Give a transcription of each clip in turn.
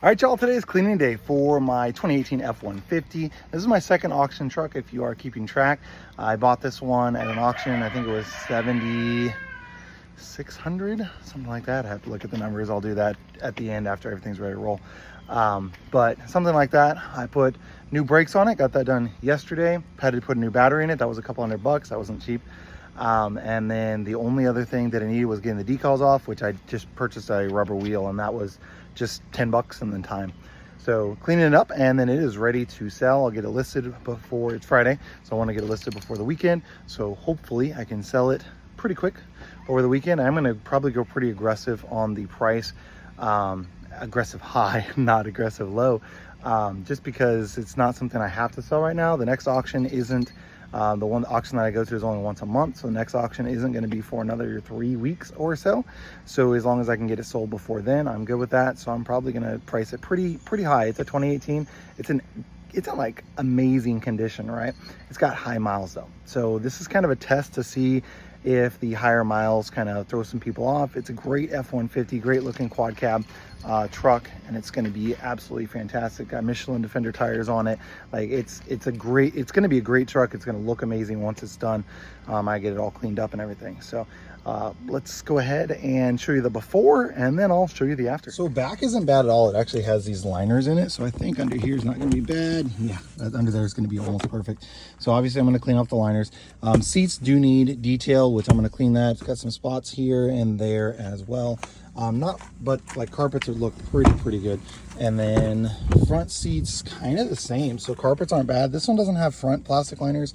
All right, y'all, today is cleaning day for my 2018 F-150. This is my second auction truck, if you are keeping track. I bought this one at an auction. I think it was $7,600, something like that. I have to look at the numbers. I'll do that at the end after everything's ready to roll. But something like that. I put new brakes on it, got that done yesterday. Had to put a new battery in it. That was a couple $100. That wasn't cheap. And then the only other thing that I needed was getting the decals off, which I just purchased a rubber wheel, and that was just $10 and then time. So cleaning it up, and then it is ready to sell. I'll get it listed before it's Friday, so I want to get it listed before the weekend. So hopefully I can sell it pretty quick over the weekend. I'm going to probably go pretty aggressive on the price, aggressive high, not aggressive low, just because it's not something I have to sell right now. The next auction isn't the one auction that I go to is only once a month, so the next auction isn't going to be for another 3 weeks or so. So as long as I can get it sold before then, I'm good with that. So I'm probably going to price it pretty high. It's a 2018. It's in like amazing condition, right? It's got high miles though, so this is kind of a test to see if the higher miles kind of throw some people off. It's a great F-150, great looking quad cab truck, and it's going to be absolutely fantastic. Got Michelin Defender tires on it. Like it's going to be a great truck. It's going to look amazing once it's done. I get it all cleaned up and everything. So let's go ahead and show you the before, and then I'll show you the after. So back isn't bad at all. It actually has these liners in it, so I think under here is not going to be bad. Yeah, under there is going to be almost perfect. So obviously I'm going to clean off the liners. Seats do need detail, which I'm going to clean that. It's got some spots here and there as well. But like carpets would look pretty good. And then front seats kind of the same, so carpets aren't bad. This one doesn't have front plastic liners.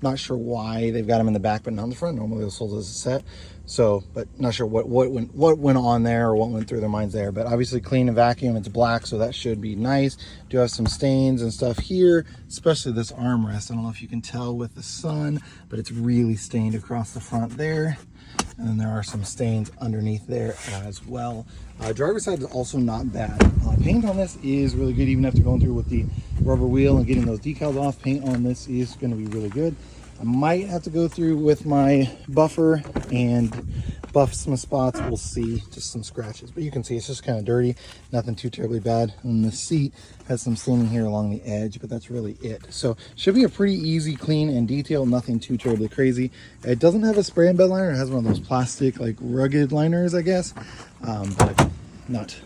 Not sure why they've got them in the back but not in the front. Normally they're sold as a set. So, but not sure what went on there or what went through their minds there. But obviously clean and vacuum. It's black, so that should be nice. Do have some stains and stuff here, especially this armrest. I don't know if you can tell with the sun, but it's really stained across the front there. And then there are some stains underneath there as well. Driver's side is also not bad. Paint on this is really good, even after going through with the rubber wheel and getting those decals off. Paint on this is going to be really good. I might have to go through with my buffer and buff some spots. We'll see, just some scratches, but you can see it's just kind of dirty, nothing too terribly bad. And the seat has some staining here along the edge, but that's really it. So should be a pretty easy clean and detail, nothing too terribly crazy. It doesn't have a spray and bed liner. It has one of those plastic, like rugged liners, I guess, but not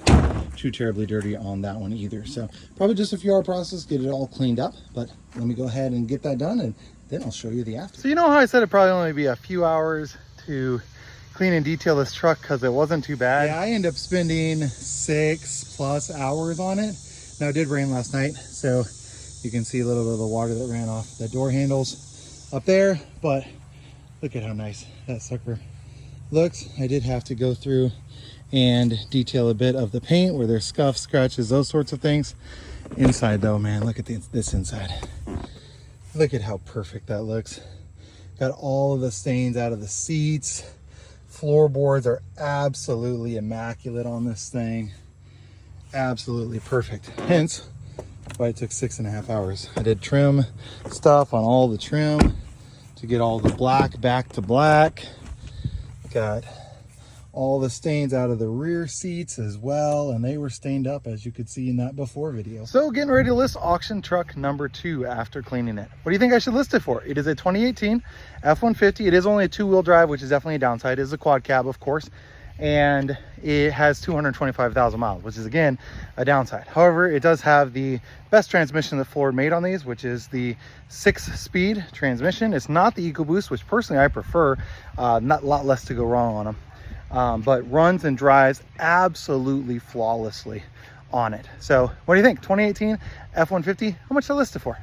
too terribly dirty on that one either. So probably just a few hour process, get it all cleaned up. But let me go ahead and get that done, and then I'll show you the after. So you know how I said it'd probably only be a few hours to clean and detail this truck because it wasn't too bad? Yeah, I ended up spending 6+ hours on it. Now it did rain last night, so you can see a little bit of the water that ran off the door handles up there, but look at how nice that sucker looks. I did have to go through and detail a bit of the paint where there's scuffs, scratches, those sorts of things. Inside though, man, look at this inside. Look at how perfect that looks. Got all of the stains out of the seats. Floorboards are absolutely immaculate on this thing. Absolutely perfect. Hence why it took 6.5 hours. I did trim stuff on all the trim to get all the black back to black. Got all the stains out of the rear seats as well, and they were stained up, as you could see in that before video. So getting ready to list auction truck number 2 after cleaning it. What do you think I should list it for? It is a 2018 F-150. It is only a 2-wheel drive, which is definitely a downside. It is a quad cab, of course, and it has 225,000 miles, which is again a downside. However, it does have the best transmission that Ford made on these, which is the 6-speed transmission. It's not the EcoBoost, which personally I prefer. Not a lot less to go wrong on them. But runs and drives absolutely flawlessly on it. So what do you think? 2018 F-150, how much did I list it for?